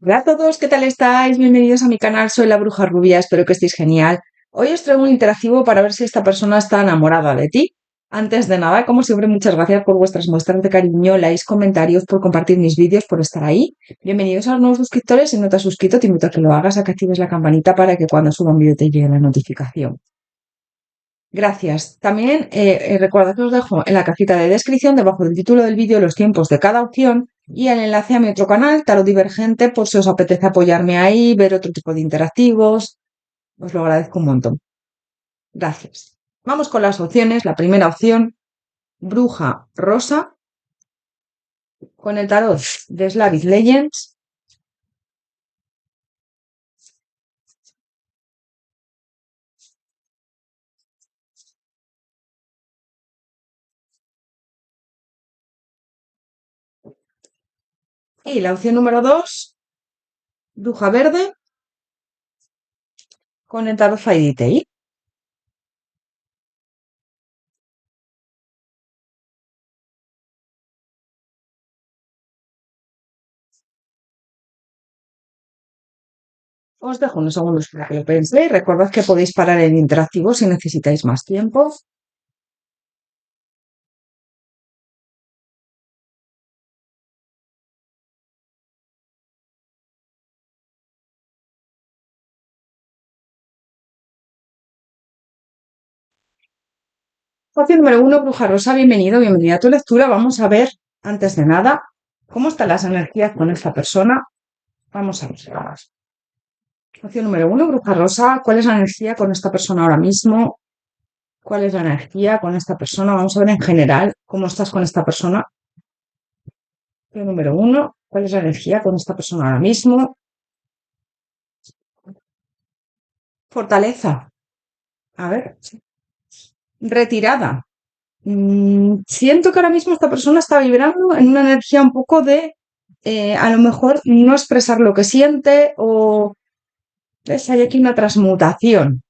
Hola a todos, ¿qué tal estáis? Bienvenidos a mi canal, soy la Bruja Rubia, espero que estéis genial. Hoy os traigo un interactivo para ver si esta persona está enamorada de ti. Antes de nada, como siempre, muchas gracias por vuestras muestras de cariño, likes, comentarios, por compartir mis vídeos, por estar ahí. Bienvenidos a los nuevos suscriptores. Si no te has suscrito, te invito a que lo hagas, a que actives la campanita para que cuando suba un vídeo te llegue la notificación. Gracias. También recuerda que os dejo en la cajita de descripción, debajo del título del vídeo, los tiempos de cada opción y el enlace a mi otro canal, Tarot Divergente, por si os apetece apoyarme ahí, ver otro tipo de interactivos. Os lo agradezco un montón. Gracias. Vamos con las opciones. La primera opción, Bruja Rosa, con el tarot de Slavic Legends. Y la opción número 2, Bruja Verde, con el tarot Fairy. Os dejo unos segundos para que lo penséis. Recordad que podéis parar el interactivo si necesitáis más tiempo. Opción número 1, Bruja Rosa, bienvenida a tu lectura. Vamos a ver, antes de nada, cómo están las energías con esta persona. Vamos a ver. Opción número 1, Bruja Rosa, ¿cuál es la energía con esta persona ahora mismo? ¿Cuál es la energía con esta persona? Vamos a ver en general cómo estás con esta persona. Opción número 1, ¿cuál es la energía con esta persona ahora mismo? Fortaleza. A ver. Retirada. Siento que ahora mismo esta persona está vibrando en una energía un poco de a lo mejor no expresar lo que siente o ¿ves? Hay aquí una transmutación.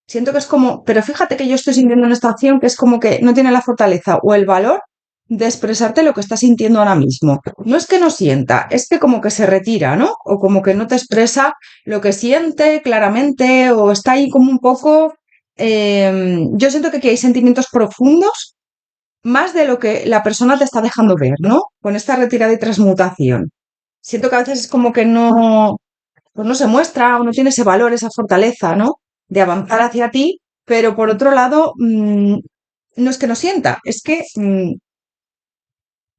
Siento que es como, pero fíjate que yo estoy sintiendo en esta acción que es como que no tiene la fortaleza o el valor de expresarte lo que está sintiendo ahora mismo. No es que no sienta, es que como que se retira, ¿no? O como que no te expresa lo que siente claramente o está ahí como un poco... yo siento que aquí hay sentimientos profundos más de lo que la persona te está dejando ver, ¿no? Con esta retirada y transmutación. Siento que a veces es como que no, pues no se muestra o no tiene ese valor, esa fortaleza, ¿no? De avanzar hacia ti, pero por otro lado, no es que no sienta, es que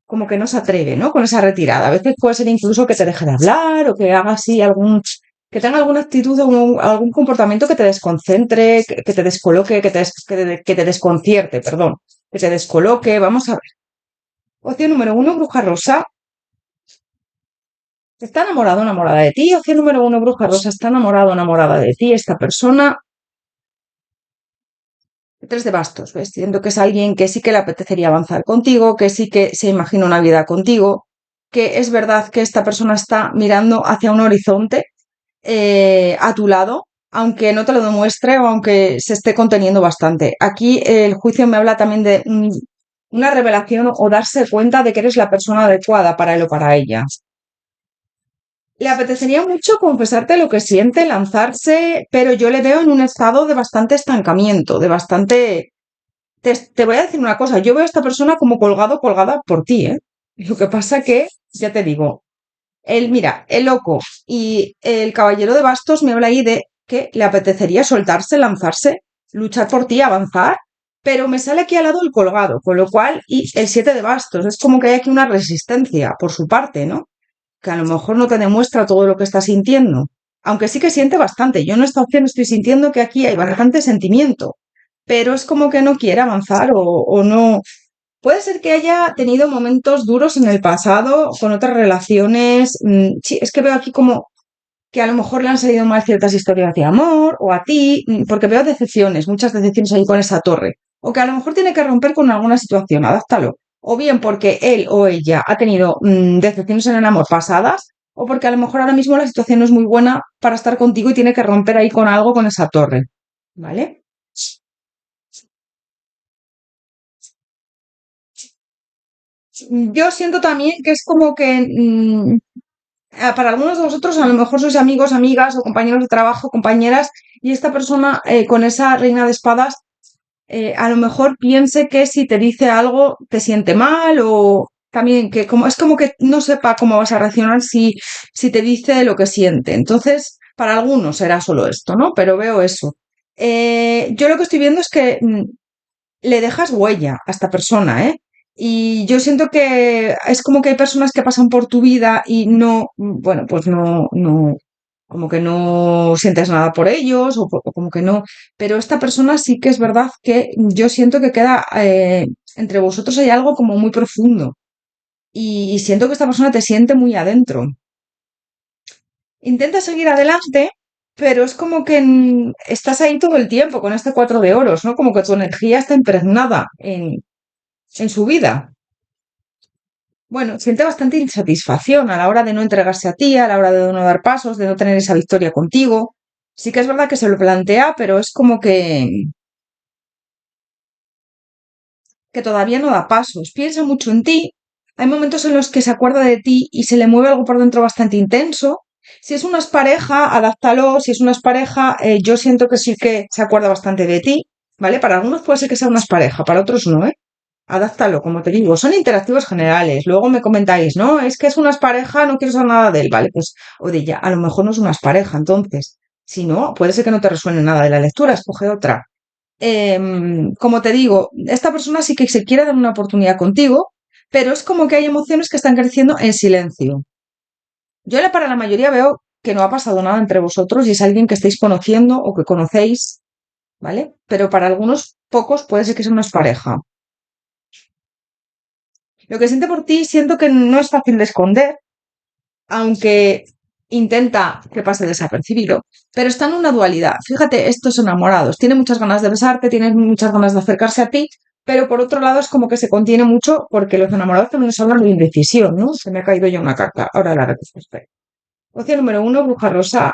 como que no se atreve, ¿no? Con esa retirada. A veces puede ser incluso que te deje de hablar o que haga así que tenga alguna actitud o algún comportamiento que te desconcentre, que te descoloque, que te desconcierte, perdón, que te descoloque. Vamos a ver. Opción número 1, Bruja Rosa. Está enamorado o enamorada de ti. Opción número 1, Bruja Rosa. Está enamorado o enamorada de ti. Esta persona. Tres de bastos, ¿ves? Siento que es alguien que sí que le apetecería avanzar contigo, que sí que se imagina una vida contigo, que es verdad que esta persona está mirando hacia un horizonte a tu lado, aunque no te lo demuestre o aunque se esté conteniendo bastante. Aquí el juicio me habla también de una revelación o darse cuenta de que eres la persona adecuada para él o para ella. Le apetecería mucho confesarte lo que siente, lanzarse, pero yo le veo en un estado de bastante estancamiento, de bastante... Te voy a decir una cosa, yo veo a esta persona como colgada por ti, ¿eh? Lo que pasa que, ya te digo, mira, el loco y el caballero de bastos me habla ahí de que le apetecería soltarse, lanzarse, luchar por ti, avanzar, pero me sale aquí al lado el colgado, con lo cual, y el 7 de bastos, es como que hay aquí una resistencia por su parte, ¿no? Que a lo mejor no te demuestra todo lo que está sintiendo, aunque sí que siente bastante. Yo en esta opción estoy sintiendo que aquí hay bastante sentimiento, pero es como que no quiere avanzar o no. Puede ser que haya tenido momentos duros en el pasado con otras relaciones. Sí, es que veo aquí como que a lo mejor le han salido mal ciertas historias de amor o a ti, porque veo decepciones, muchas decepciones ahí con esa torre. O que a lo mejor tiene que romper con alguna situación, adáptalo. O bien porque él o ella ha tenido decepciones en el amor pasadas, o porque a lo mejor ahora mismo la situación no es muy buena para estar contigo y tiene que romper ahí con algo con esa torre. ¿Vale? Yo siento también que es como que Para algunos de vosotros a lo mejor sois amigos, amigas o compañeros de trabajo, compañeras, y esta persona con esa reina de espadas a lo mejor piense que si te dice algo te siente mal o también que como es como que no sepa cómo vas a reaccionar si te dice lo que siente. Entonces, para algunos será solo esto, ¿no? Pero veo eso. Yo lo que estoy viendo es que le dejas huella a esta persona, ¿eh? Y yo siento que es como que hay personas que pasan por tu vida y no, bueno, pues no, como que no sientes nada por ellos o como que no, pero esta persona sí que es verdad que yo siento que queda, entre vosotros hay algo como muy profundo y siento que esta persona te siente muy adentro. Intenta seguir adelante, pero es como que estás ahí todo el tiempo con este cuatro de oros, ¿no? Como que tu energía está impregnada en su vida. Bueno, siente bastante insatisfacción a la hora de no entregarse a ti, a la hora de no dar pasos, de no tener esa victoria contigo. Sí que es verdad que se lo plantea, pero es como que todavía no da pasos. Piensa mucho en ti. Hay momentos en los que se acuerda de ti y se le mueve algo por dentro bastante intenso. Si es una pareja, adáptalo. Si es una pareja, yo siento que sí que se acuerda bastante de ti, ¿vale? Para algunos puede ser que sea una pareja, para otros no, ¿eh? Adáptalo, como te digo, son interactivos generales. Luego me comentáis, no, es que es una pareja, no quiero saber nada de él, ¿vale? Pues, o de ella, a lo mejor no es una pareja, entonces, si no, puede ser que no te resuene nada de la lectura, escoge otra. Como te digo, esta persona sí que se quiere dar una oportunidad contigo, pero es como que hay emociones que están creciendo en silencio. Para la mayoría veo que no ha pasado nada entre vosotros y es alguien que estáis conociendo o que conocéis, ¿vale? Pero para algunos pocos puede ser que sea una pareja. Lo que siente por ti siento que no es fácil de esconder, aunque intenta que pase desapercibido, pero está en una dualidad. Fíjate, estos enamorados, tiene muchas ganas de besarte, tiene muchas ganas de acercarse a ti, pero por otro lado es como que se contiene mucho porque los enamorados también nos hablan de indecisión, ¿no? Se me ha caído ya una carta, ahora la respuesta. Opción número uno, Bruja Rosa.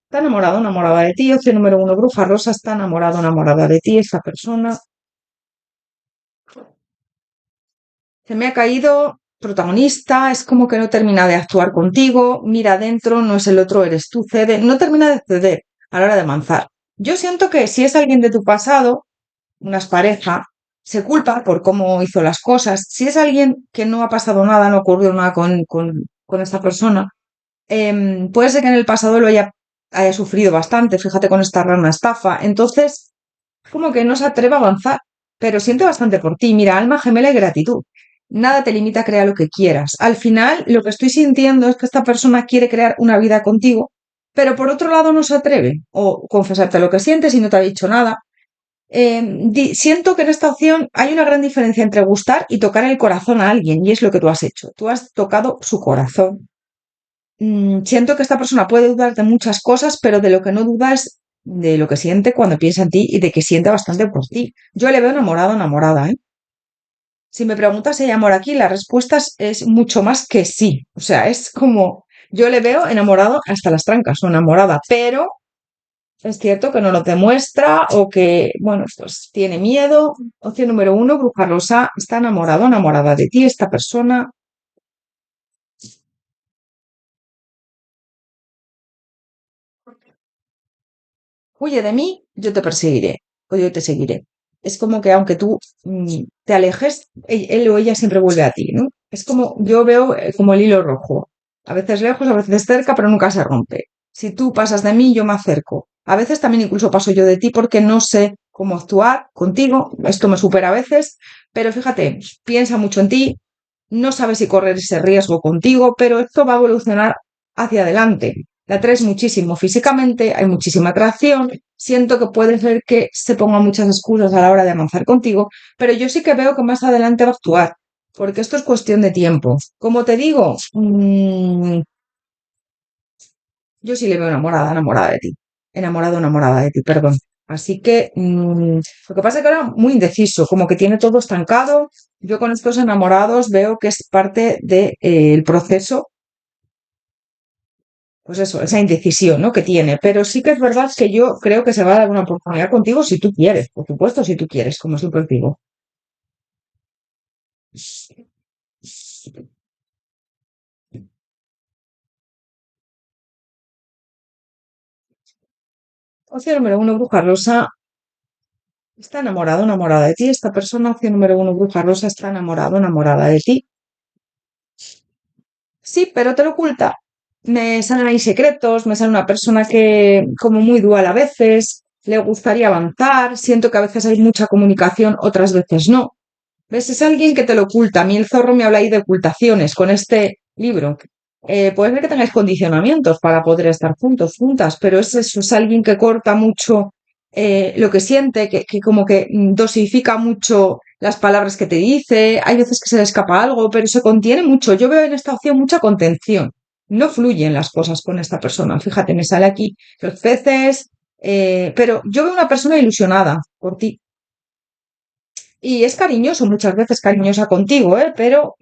Está enamorado, enamorada de ti. Opción número uno, Bruja Rosa. Está enamorado, enamorada de ti. Esta persona. Se me ha caído protagonista, es como que no termina de actuar contigo, mira adentro, no es el otro, eres tú, cede, no termina de ceder a la hora de avanzar. Yo siento que si es alguien de tu pasado, una pareja, se culpa por cómo hizo las cosas. Si es alguien que no ha pasado nada, no ocurrió nada con esta persona, puede ser que en el pasado haya sufrido bastante, fíjate con esta rana estafa. Entonces, como que no se atreve a avanzar, pero siente bastante por ti. Mira, alma gemela y gratitud. Nada te limita a crear lo que quieras. Al final, lo que estoy sintiendo es que esta persona quiere crear una vida contigo, pero por otro lado no se atreve o confesarte lo que sientes y no te ha dicho nada. Siento que en esta opción hay una gran diferencia entre gustar y tocar el corazón a alguien, y es lo que tú has hecho. Tú has tocado su corazón. Siento que esta persona puede dudar de muchas cosas, pero de lo que no duda es de lo que siente cuando piensa en ti y de que siente bastante por ti. Yo le veo enamorado, enamorada, ¿eh? Si me preguntas si hay amor aquí, la respuesta es mucho más que sí. O sea, es como yo le veo enamorado hasta las trancas o enamorada, pero es cierto que no lo demuestra o que, bueno, pues tiene miedo. Opción número uno, Bruja Rosa, está enamorado, enamorada de ti, esta persona. Huye de mí, yo te perseguiré o yo te seguiré. Es como que aunque tú te alejes, él o ella siempre vuelve a ti, ¿no? Es como, yo veo como el hilo rojo. A veces lejos, a veces cerca, pero nunca se rompe. Si tú pasas de mí, yo me acerco. A veces también incluso paso yo de ti porque no sé cómo actuar contigo. Esto me supera a veces, pero fíjate, piensa mucho en ti, no sabe si correr ese riesgo contigo, pero esto va a evolucionar hacia adelante. La atraes muchísimo físicamente, hay muchísima atracción. Siento que puede ser que se pongan muchas excusas a la hora de avanzar contigo, pero yo sí que veo que más adelante va a actuar, porque esto es cuestión de tiempo. Como te digo, yo sí le veo enamorada, enamorada de ti. Enamorado, enamorada de ti, perdón. Así que lo que pasa es que ahora muy indeciso, como que tiene todo estancado. Yo con estos enamorados veo que es parte del proceso, pues eso, esa indecisión, ¿no? Que tiene. Pero sí que es verdad que yo creo que se va a dar una oportunidad contigo si tú quieres, por supuesto, si tú quieres, como siempre digo. Opción número uno, bruja rosa, está enamorado, enamorada de ti. Esta persona, opción número uno, bruja rosa, está enamorado, enamorada de ti. Sí, pero te lo oculta. Me salen ahí secretos, me sale una persona que como muy dual a veces, le gustaría avanzar, siento que a veces hay mucha comunicación, otras veces no. ¿Ves? Es alguien que te lo oculta. A mí el zorro me habla ahí de ocultaciones con este libro. Puede ser que tengáis condicionamientos para poder estar juntos, juntas, pero es eso, es alguien que corta mucho lo que siente, que como que dosifica mucho las palabras que te dice. Hay veces que se le escapa algo, pero se contiene mucho. Yo veo en esta opción mucha contención. No fluyen las cosas con esta persona. Fíjate, me sale aquí los peces, pero yo veo una persona ilusionada por ti. Y es cariñoso, muchas veces cariñosa contigo, ¿eh? Pero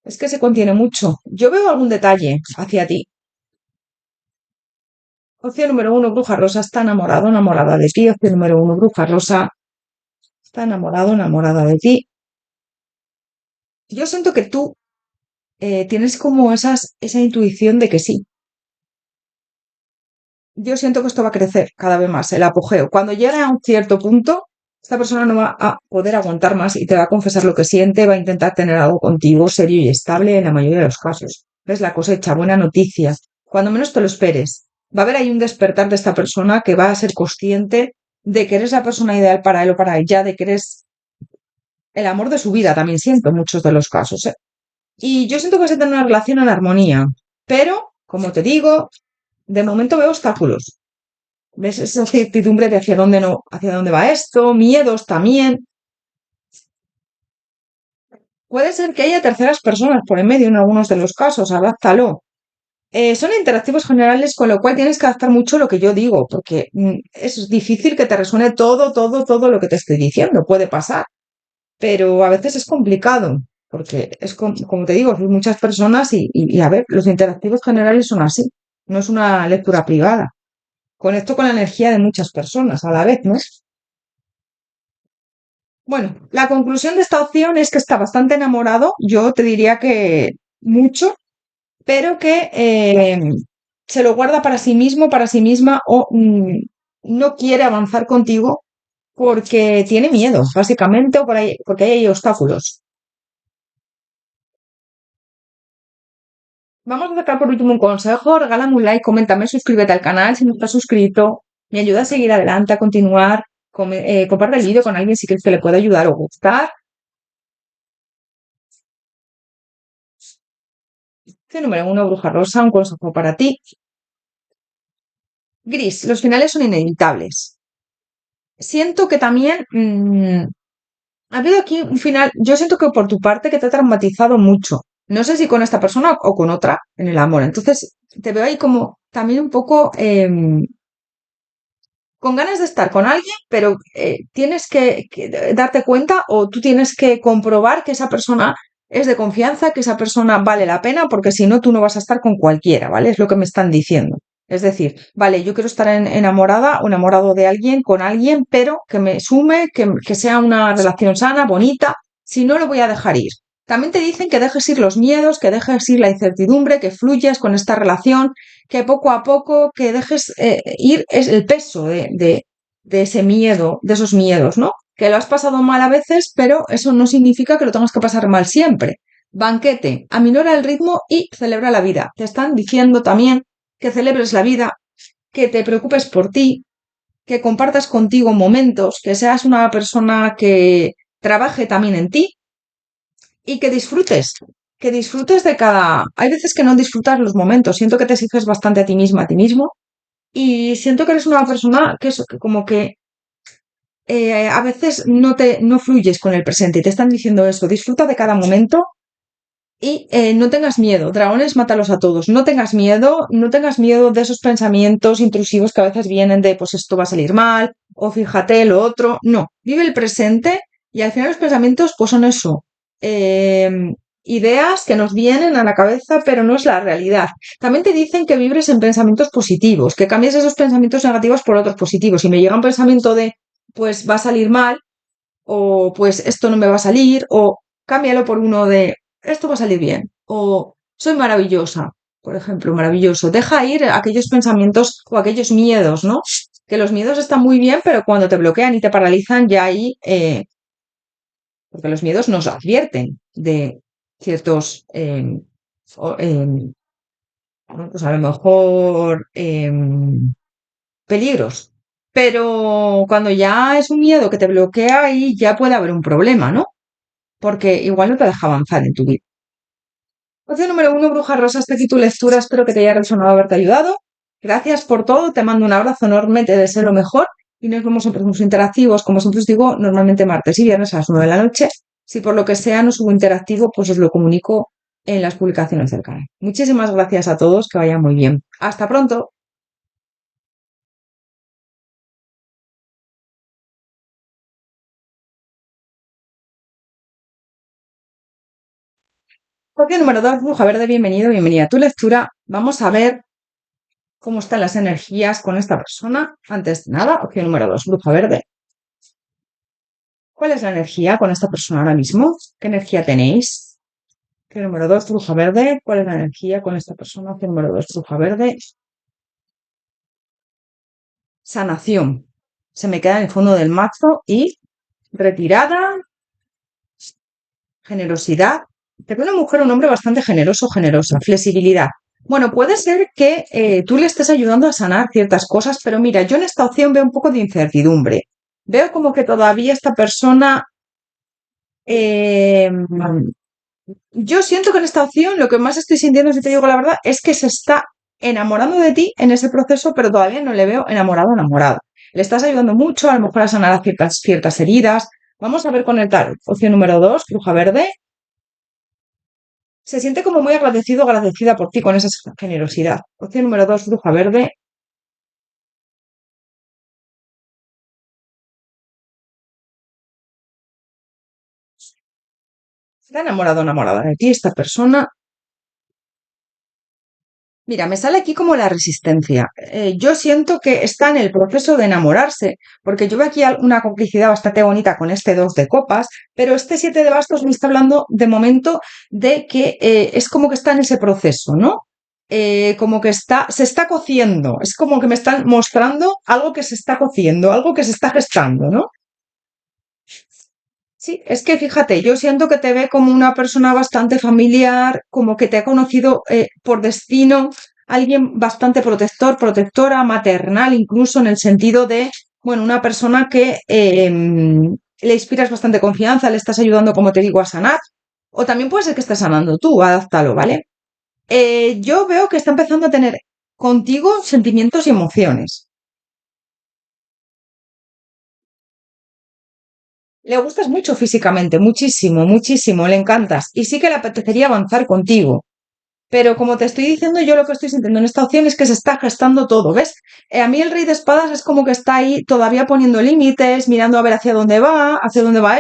es que se contiene mucho. Yo veo algún detalle hacia ti. Opción número uno, bruja rosa, está enamorado, enamorada de ti. Opción número uno, bruja rosa, está enamorado, enamorada de ti. Yo siento que tú tienes como esa intuición de que sí. Yo siento que esto va a crecer cada vez más, el apogeo. Cuando llegue a un cierto punto, esta persona no va a poder aguantar más y te va a confesar lo que siente, va a intentar tener algo contigo serio y estable en la mayoría de los casos. ¿Ves la cosecha? Buena noticia. Cuando menos te lo esperes, va a haber ahí un despertar de esta persona que va a ser consciente de que eres la persona ideal para él o para ella, de que eres el amor de su vida, también siento en muchos de los casos, ¿eh? Y yo siento que vas a tener una relación en armonía, pero, como te digo, de momento veo obstáculos. ¿Ves esa certidumbre de hacia dónde no, hacia dónde va esto? Miedos también. Puede ser que haya terceras personas por en medio en algunos de los casos, adáptalo. Son interactivos generales, con lo cual tienes que adaptar mucho lo que yo digo, porque es difícil que te resuene todo lo que te estoy diciendo. Puede pasar, pero a veces es complicado, porque es como te digo, son muchas personas y a ver, los interactivos generales son así. No es una lectura privada. Conecto con la energía de muchas personas a la vez, ¿no? Bueno, la conclusión de esta opción es que está bastante enamorado, yo te diría que mucho, pero que se lo guarda para sí mismo, para sí misma, o no quiere avanzar contigo porque tiene miedo, básicamente, o porque ahí hay obstáculos. Vamos a sacar por último un consejo, regálame un like, coméntame, suscríbete al canal si no estás suscrito, me ayuda a seguir adelante, a continuar, comparte el vídeo con alguien si crees que le puede ayudar o gustar. Número uno, bruja rosa, un consejo para ti. Gris, los finales son inevitables. Siento que también ha habido aquí un final, yo siento que por tu parte que te ha traumatizado mucho. No sé si con esta persona o con otra en el amor. Entonces te veo ahí como también un poco con ganas de estar con alguien, pero tienes que darte cuenta o tú tienes que comprobar que esa persona es de confianza, que esa persona vale la pena, porque si no, tú no vas a estar con cualquiera, ¿vale? Es lo que me están diciendo. Es decir, vale, yo quiero estar enamorada o enamorado de alguien, con alguien, pero que me sume, que sea una relación sana, bonita, si no lo voy a dejar ir. También te dicen que dejes ir los miedos, que dejes ir la incertidumbre, que fluyas con esta relación, que poco a poco, que dejes ir es el peso de ese miedo, de esos miedos, ¿no? Que lo has pasado mal a veces, pero eso no significa que lo tengas que pasar mal siempre. Banquete, aminora el ritmo y celebra la vida. Te están diciendo también que celebres la vida, que te preocupes por ti, que compartas contigo momentos, que seas una persona que trabaje también en ti y que disfrutes de cada... Hay veces que no disfrutas los momentos, siento que te exiges bastante a ti mismo, y siento que eres una persona que como que a veces no fluyes con el presente y te están diciendo eso, disfruta de cada momento y no tengas miedo, dragones mátalos a todos, no tengas miedo, no tengas miedo de esos pensamientos intrusivos que a veces vienen de pues esto va a salir mal o fíjate lo otro, no, vive el presente y al final los pensamientos pues son eso, eh, ideas que nos vienen a la cabeza pero no es la realidad. También te dicen que vibres en pensamientos positivos, que cambies esos pensamientos negativos por otros positivos. Si me llega un pensamiento de pues va a salir mal o pues esto no me va a salir o cámbialo por uno de esto va a salir bien o soy maravillosa por ejemplo, maravilloso. Deja ir aquellos pensamientos o aquellos miedos, ¿no? Que los miedos están muy bien, pero cuando te bloquean y te paralizan, ya ahí, porque los miedos nos advierten de ciertos, bueno, pues a lo mejor peligros. Pero cuando ya es un miedo que te bloquea, ahí ya puede haber un problema, ¿no? Porque igual no te deja avanzar en tu vida. Opción número uno, Bruja Rosa, hasta aquí tu lectura. Espero que te haya resonado haberte ayudado. Gracias por todo. Te mando un abrazo enorme. Te deseo lo mejor. Y nos vemos en próximos interactivos. Como siempre os digo, normalmente martes y viernes a las 9 de la noche. Si por lo que sea no subo interactivo, pues os lo comunico en las publicaciones del canal. Muchísimas gracias a todos. Que vayan muy bien. Hasta pronto. Opción número dos, Bruja Verde. Bienvenido, bienvenida a tu lectura. Vamos a ver cómo están las energías con esta persona. Antes de nada, opción número dos, Bruja Verde. ¿Cuál es la energía con esta persona ahora mismo? ¿Qué energía tenéis? Opción número dos, Bruja Verde. ¿Cuál es la energía con esta persona? Opción número dos, Bruja Verde. Sanación. Se me queda en el fondo del mazo y retirada, generosidad. Te veo una mujer, un hombre bastante generoso, generosa, flexibilidad. Bueno, puede ser que tú le estés ayudando a sanar ciertas cosas, pero mira, yo en esta opción veo un poco de incertidumbre. Veo como que todavía esta persona, eh, yo siento que en esta opción lo que más estoy sintiendo, si te digo la verdad, es que se está enamorando de ti en ese proceso, pero todavía no le veo enamorado o enamorada. Le estás ayudando mucho, a lo mejor a sanar a ciertas heridas. Vamos a ver con el tarot. Opción número dos, Bruja Verde. Se siente como muy agradecido, agradecida por ti con esa generosidad. Opción número dos, Bruja Verde. Está enamorado o enamorada de ti esta persona. Mira, me sale aquí como la resistencia. Yo siento que está en el proceso de enamorarse, porque yo veo aquí una complicidad bastante bonita con este dos de copas, pero este siete de bastos me está hablando de momento de que es como que está en ese proceso, ¿no? Como que se está cociendo, es como que me están mostrando algo que se está cociendo, algo que se está gestando, ¿no? Sí, es que fíjate, yo siento que te ve como una persona bastante familiar, como que te ha conocido por destino, alguien bastante protector, protectora, maternal, incluso en el sentido de, bueno, una persona que le inspiras bastante confianza, le estás ayudando, como te digo, a sanar, o también puede ser que estés sanando tú, adáptalo, ¿vale? Yo veo que está empezando a tener contigo sentimientos y emociones. Le gustas mucho físicamente, muchísimo, muchísimo, le encantas y sí que le apetecería avanzar contigo. Pero como te estoy diciendo, yo lo que estoy sintiendo en esta opción es que se está gestando todo, ¿ves? A mí el rey de espadas es como que está ahí todavía poniendo límites, mirando a ver hacia dónde va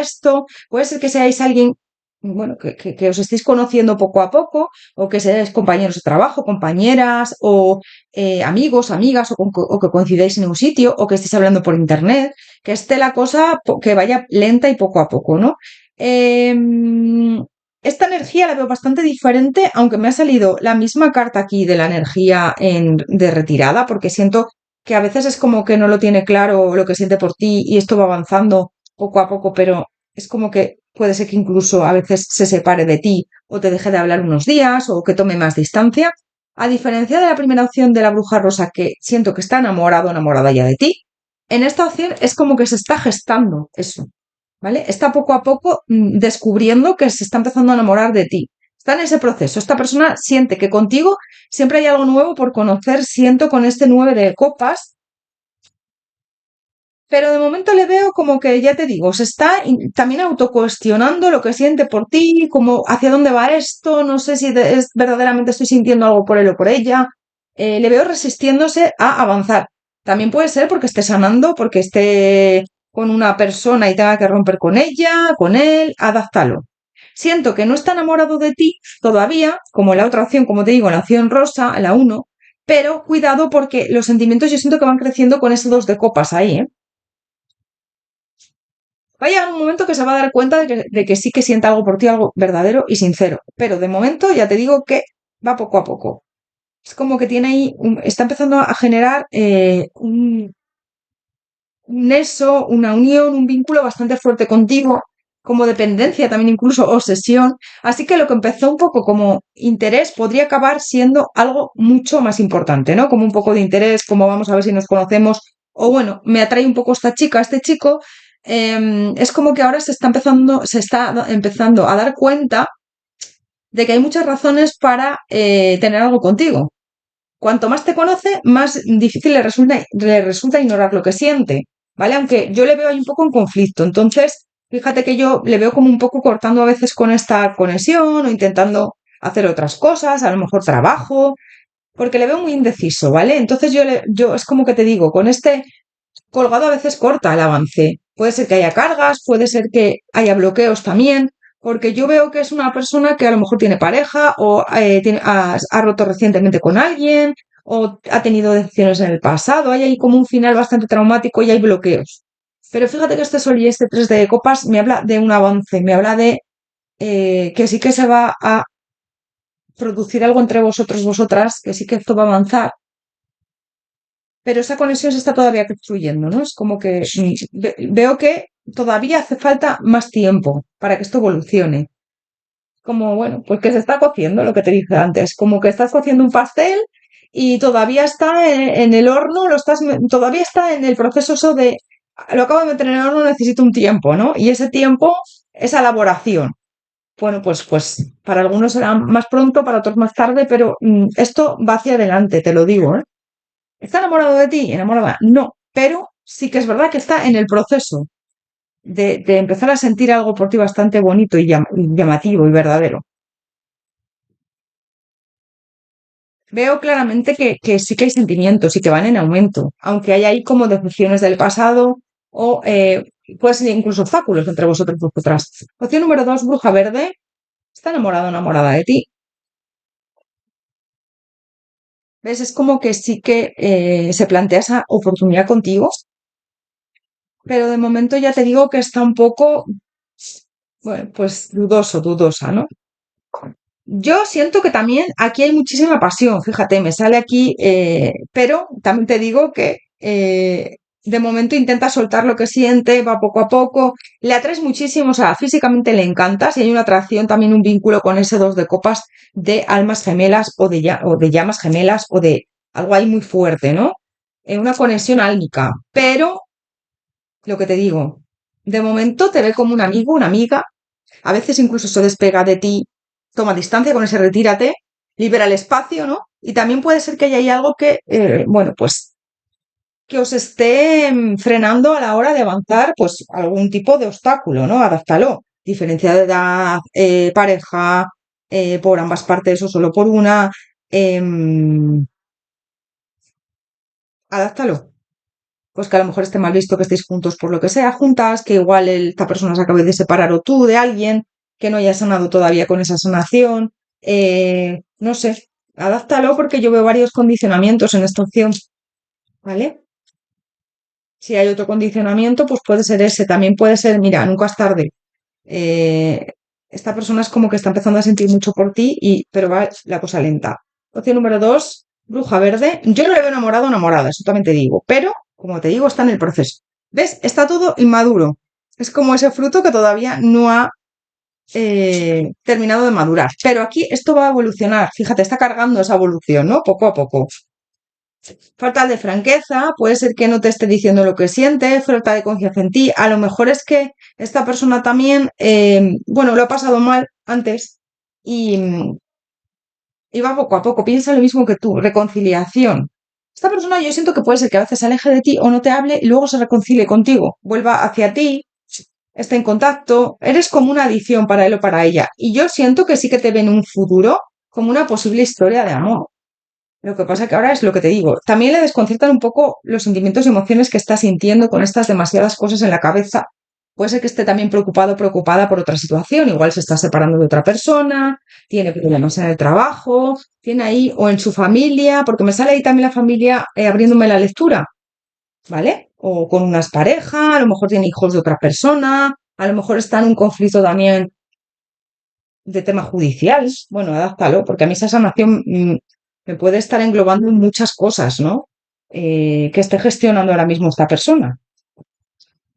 esto. Puede ser que seáis alguien, bueno, que os estéis conociendo poco a poco, o que seáis compañeros de trabajo, compañeras, o amigos, amigas, o que coincidáis en un sitio, o que estéis hablando por internet, que esté la cosa que vaya lenta y poco a poco, ¿no? Esta energía la veo bastante diferente, aunque me ha salido la misma carta aquí de la energía de retirada, porque siento que a veces es como que no lo tiene claro lo que siente por ti y esto va avanzando poco a poco, pero es como que puede ser que incluso a veces se separe de ti o te deje de hablar unos días o que tome más distancia. A diferencia de la primera opción de la bruja rosa, que siento que está enamorado o enamorada ya de ti, en esta opción es como que se está gestando eso. ¿Vale? Está poco a poco descubriendo que se está empezando a enamorar de ti. Está en ese proceso. Esta persona siente que contigo siempre hay algo nuevo por conocer, siento con este 9 de copas, pero de momento le veo como que, ya te digo, se está también autocuestionando lo que siente por ti, como hacia dónde va esto, no sé si es, verdaderamente estoy sintiendo algo por él o por ella. Le veo resistiéndose a avanzar. También puede ser porque esté sanando, porque esté con una persona y tenga que romper con ella, con él, adáptalo. Siento que no está enamorado de ti todavía, como en la otra opción, como te digo, en la opción rosa, la uno, pero cuidado porque los sentimientos yo siento que van creciendo con ese dos de copas ahí, ¿eh? Va a llegar un momento que se va a dar cuenta de que sí que siente algo por ti, algo verdadero y sincero. Pero de momento ya te digo que va poco a poco. Es como que tiene ahí, está empezando a generar un nexo, una unión, un vínculo bastante fuerte contigo, como dependencia, también incluso obsesión. Así que lo que empezó un poco como interés podría acabar siendo algo mucho más importante, ¿no? Como un poco de interés, como vamos a ver si nos conocemos, o bueno, me atrae un poco esta chica, este chico. Es como que ahora se está empezando a dar cuenta de que hay muchas razones para tener algo contigo. Cuanto más te conoce, más difícil le resulta ignorar lo que siente, ¿vale? Aunque yo le veo ahí un poco en conflicto. Entonces, fíjate que yo le veo como un poco cortando a veces con esta conexión o intentando hacer otras cosas, a lo mejor trabajo, porque le veo muy indeciso, ¿vale? Entonces yo es como que te digo, con este colgado a veces corta el avance. Puede ser que haya cargas, puede ser que haya bloqueos también, porque yo veo que es una persona que a lo mejor tiene pareja o ha roto recientemente con alguien o ha tenido decepciones en el pasado. Hay ahí como un final bastante traumático y hay bloqueos. Pero fíjate que este sol y este 3 de copas me habla de un avance, me habla de que sí que se va a producir algo entre vosotros, vosotras, que sí que esto va a avanzar, pero esa conexión se está todavía construyendo, ¿no? Es como que veo que todavía hace falta más tiempo para que esto evolucione. Como, bueno, pues que se está cociendo, lo que te dije antes, como que estás cociendo un pastel y todavía está en el horno, todavía está en el proceso eso de, lo acabo de meter en el horno, necesito un tiempo, ¿no? Y ese tiempo, esa elaboración. Bueno, pues para algunos será más pronto, para otros más tarde, pero esto va hacia adelante, te lo digo, ¿eh? ¿Está enamorado de ti? ¿Enamorada? No, pero sí que es verdad que está en el proceso de empezar a sentir algo por ti bastante bonito y llamativo y verdadero. Veo claramente que sí que hay sentimientos y que van en aumento, aunque hay ahí como decepciones del pasado o puede ser incluso obstáculos entre vosotros y vosotras. Opción número 2, bruja verde. Está enamorado o enamorada de ti. ¿Ves? Es como que sí que se plantea esa oportunidad contigo, pero de momento ya te digo que está un poco, bueno, pues dudosa, ¿no? Yo siento que también aquí hay muchísima pasión, fíjate, me sale aquí, pero también te digo que de momento intenta soltar lo que siente, va poco a poco, le atraes muchísimo, o sea, físicamente le encantas y hay una atracción, también un vínculo con ese 2 de copas de almas gemelas o de llamas gemelas o de algo ahí muy fuerte, ¿no? Una conexión álmica, pero lo que te digo, de momento te ve como un amigo, una amiga, a veces incluso se despega de ti, toma distancia con ese retírate, libera el espacio, ¿no? Y también puede ser que haya ahí algo que, bueno, pues que os esté frenando a la hora de avanzar, pues algún tipo de obstáculo, ¿no? Adáptalo. Diferencia de edad, pareja, por ambas partes o solo por una, em, adáptalo. Pues que a lo mejor esté mal visto que estéis juntos por lo que sea, juntas, que igual esta persona se acabe de separar o tú de alguien, que no haya sanado todavía con esa sanación. No sé, adáptalo porque yo veo varios condicionamientos en esta opción, ¿vale? Si hay otro condicionamiento, pues puede ser ese. También puede ser, mira, nunca es tarde. Eh, Esta persona es como que está empezando a sentir mucho por ti, pero va la cosa lenta. Opción número 2, bruja verde. Yo no le veo enamorado o enamorada, eso también te digo, pero, como te digo, está en el proceso. ¿Ves? Está todo inmaduro. Es como ese fruto que todavía no ha terminado de madurar. Pero aquí esto va a evolucionar. Fíjate, está cargando esa evolución, ¿no? Poco a poco. Falta de franqueza, puede ser que no te esté diciendo lo que siente, falta de confianza en ti. A lo mejor es que esta persona también, bueno, lo ha pasado mal antes y, y va poco a poco. Piensa lo mismo que tú, reconciliación. Esta persona yo siento que puede ser que a veces se aleje de ti o no te hable y luego se reconcilie contigo, vuelva hacia ti, esté en contacto. Eres como una adición para él o para ella. Y yo siento que sí que te ven un futuro como una posible historia de amor. Lo que pasa que ahora es lo que te digo. También le desconciertan un poco los sentimientos y emociones que está sintiendo con estas demasiadas cosas en la cabeza. Puede ser que esté también preocupado o preocupada por otra situación. Igual se está separando de otra persona, tiene problemas en el trabajo, tiene ahí, o en su familia, porque me sale ahí también la familia abriéndome la lectura, ¿vale? O con unas parejas, a lo mejor tiene hijos de otra persona, a lo mejor está en un conflicto también de tema judicial. Bueno, adáptalo, porque a mí esa sanación me puede estar englobando en muchas cosas, ¿no? Que esté gestionando ahora mismo esta persona.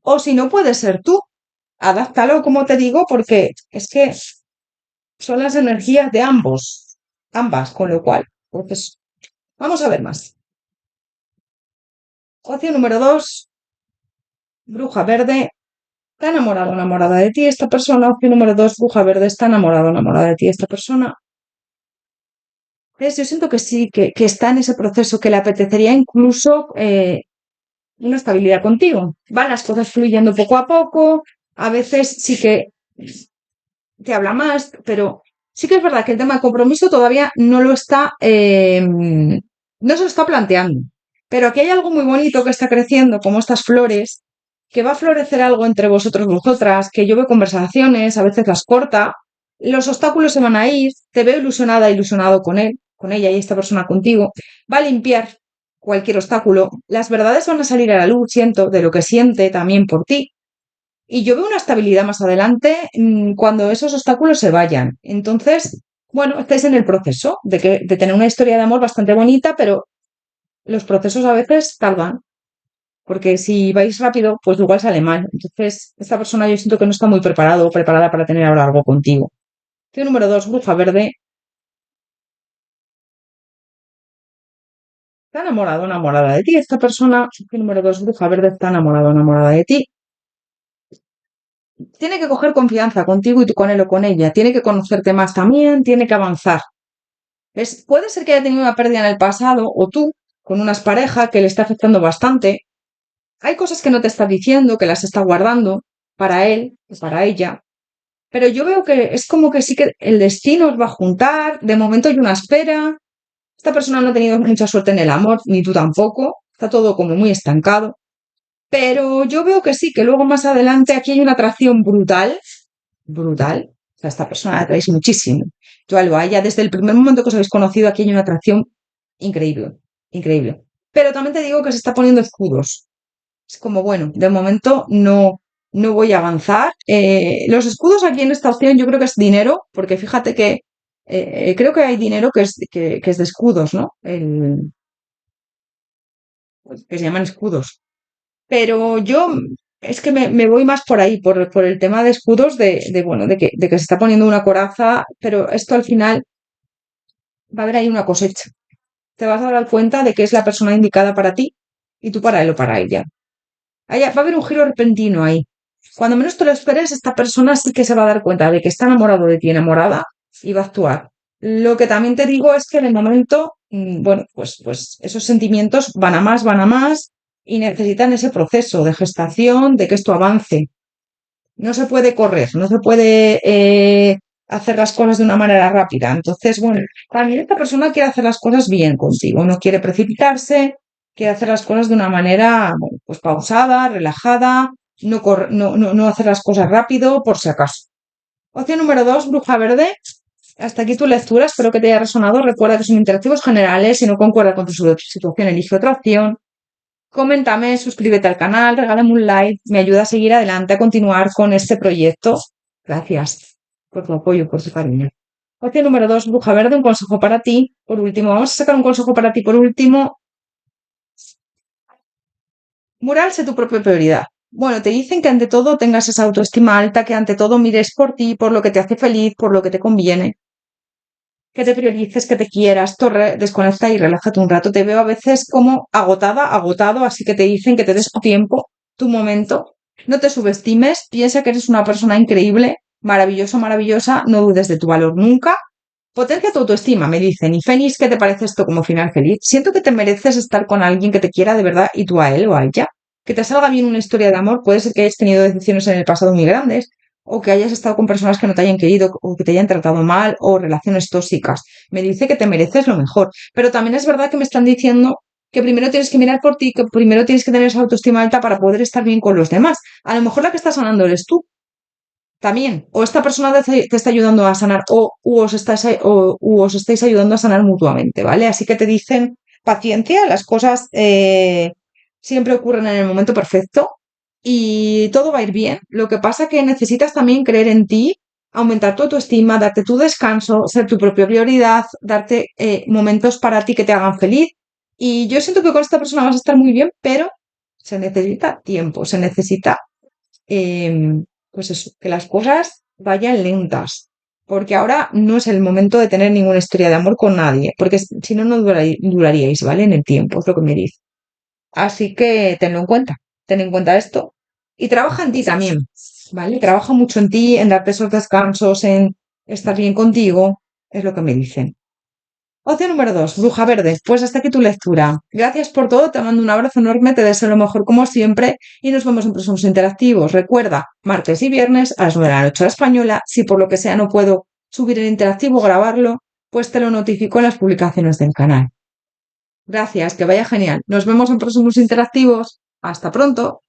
O si no, puede ser tú. Adáptalo, como te digo, porque es que son las energías de ambas, con lo cual, pues vamos a ver más. Opción número 2, bruja verde. Está enamorado o enamorada de ti esta persona. Opción número 2, bruja verde. Está enamorado o enamorada de ti esta persona. ¿Ves? Yo siento que sí, que está en ese proceso, que le apetecería incluso una estabilidad contigo. Van las cosas fluyendo poco a poco. A veces sí que te habla más, pero sí que es verdad que el tema de compromiso todavía no lo está, no se lo está planteando. Pero aquí hay algo muy bonito que está creciendo, como estas flores, que va a florecer algo entre vosotros, vosotras, que yo veo conversaciones, a veces las corta, los obstáculos se van a ir, te veo ilusionada, ilusionado con él, con ella y esta persona contigo, va a limpiar cualquier obstáculo, las verdades van a salir a la luz, siento, de lo que siente también por ti, y yo veo una estabilidad más adelante cuando esos obstáculos se vayan. Entonces, bueno, estáis en el proceso de tener una historia de amor bastante bonita, pero los procesos a veces tardan, porque si vais rápido, pues igual sale mal. Entonces, esta persona yo siento que no está muy preparado o preparada para tener ahora algo contigo. Opción número 2, bruja verde. Está enamorado o enamorada de ti. Esta persona, opción número 2, bruja verde, está enamorado o enamorada de ti. Tiene que coger confianza contigo y tú con él o con ella. Tiene que conocerte más también, tiene que avanzar. Puede ser que haya tenido una pérdida en el pasado o tú, con unas parejas que le está afectando bastante. Hay cosas que no te está diciendo, que las está guardando para él o para ella. Pero yo veo que es como que sí que el destino os va a juntar. De momento hay una espera. Esta persona no ha tenido mucha suerte en el amor, ni tú tampoco. Está todo como muy estancado. Pero yo veo que sí, que luego más adelante aquí hay una atracción brutal, brutal. O sea, esta persona la atraéis muchísimo. Yo a ella, desde el primer momento que os habéis conocido, aquí hay una atracción increíble, increíble. Pero también te digo que se está poniendo escudos. Es como, bueno, de momento no voy a avanzar. Los escudos aquí en esta opción yo creo que es dinero, porque fíjate que creo que hay dinero que es de escudos, ¿no? Pues, que se llaman escudos. Pero yo es que me voy más por ahí, por el tema de escudos, bueno, de que se está poniendo una coraza, pero esto al final va a haber ahí una cosecha. Te vas a dar cuenta de que es la persona indicada para ti y tú para él o para ella. Va a haber un giro repentino ahí. Cuando menos te lo esperes, esta persona sí que se va a dar cuenta de que está enamorado de ti, enamorada, y va a actuar. Lo que también te digo es que en el momento, bueno, pues esos sentimientos van a más y necesitan ese proceso de gestación, de que esto avance. No se puede correr, no se puede hacer las cosas de una manera rápida. Entonces, bueno, también esta persona quiere hacer las cosas bien contigo, no quiere precipitarse, quiere hacer las cosas de una manera, bueno, pues pausada, relajada, no hacer las cosas rápido por si acaso. Opción número 2, bruja verde. Hasta aquí tu lectura, espero que te haya resonado. Recuerda que son interactivos generales, si no concuerda con tu situación, elige otra opción. Coméntame, suscríbete al canal, regálame un like, me ayuda a seguir adelante, a continuar con este proyecto. Gracias por tu apoyo, por tu cariño. Opción número 2, bruja verde, un consejo para ti. Por último, vamos a sacar un consejo para ti. Por último, mural, sé tu propia prioridad. Bueno, te dicen que ante todo tengas esa autoestima alta, que ante todo mires por ti, por lo que te hace feliz, por lo que te conviene, que te priorices, que te quieras, desconecta y relájate un rato. Te veo a veces como agotada, agotado, así que te dicen que te des tu tiempo, tu momento. No te subestimes, piensa que eres una persona increíble, maravilloso, maravillosa, no dudes de tu valor nunca. Potencia tu autoestima, me dicen. Y Fénix, ¿qué te parece esto como final feliz? Siento que te mereces estar con alguien que te quiera de verdad y tú a él o a ella. Que te salga bien una historia de amor. Puede ser que hayas tenido decisiones en el pasado muy grandes o que hayas estado con personas que no te hayan querido o que te hayan tratado mal o relaciones tóxicas. Me dice que te mereces lo mejor. Pero también es verdad que me están diciendo que primero tienes que mirar por ti, que primero tienes que tener esa autoestima alta para poder estar bien con los demás. A lo mejor la que está sanando eres tú también, o esta persona te está ayudando a sanar, u os estáis ayudando a sanar mutuamente, ¿vale? Así que te dicen paciencia, las cosas siempre ocurren en el momento perfecto y todo va a ir bien. Lo que pasa que necesitas también creer en ti aumentar tu autoestima, darte tu descanso, ser tu propia prioridad, darte momentos para ti que te hagan feliz. Y yo siento que con esta persona vas a estar muy bien, pero se necesita tiempo, se necesita, pues eso, que las cosas vayan lentas. Porque ahora no es el momento de tener ninguna historia de amor con nadie, porque si no, no duraríais, ¿vale? En el tiempo, es lo que me dice. Así que tenlo en cuenta, ten en cuenta esto y trabaja en ti también, ¿vale? Trabaja mucho en ti, en darte esos descansos, en estar bien contigo, es lo que me dicen. Opción número 2, Bruja Verde. Pues hasta aquí tu lectura. Gracias por todo, te mando un abrazo enorme, te deseo lo mejor como siempre y nos vemos en próximos interactivos. Recuerda, martes y viernes a las 9 de la noche a la española. Si por lo que sea no puedo subir el interactivo o grabarlo, pues te lo notifico en las publicaciones del canal. Gracias, que vaya genial. Nos vemos en próximos interactivos. Hasta pronto.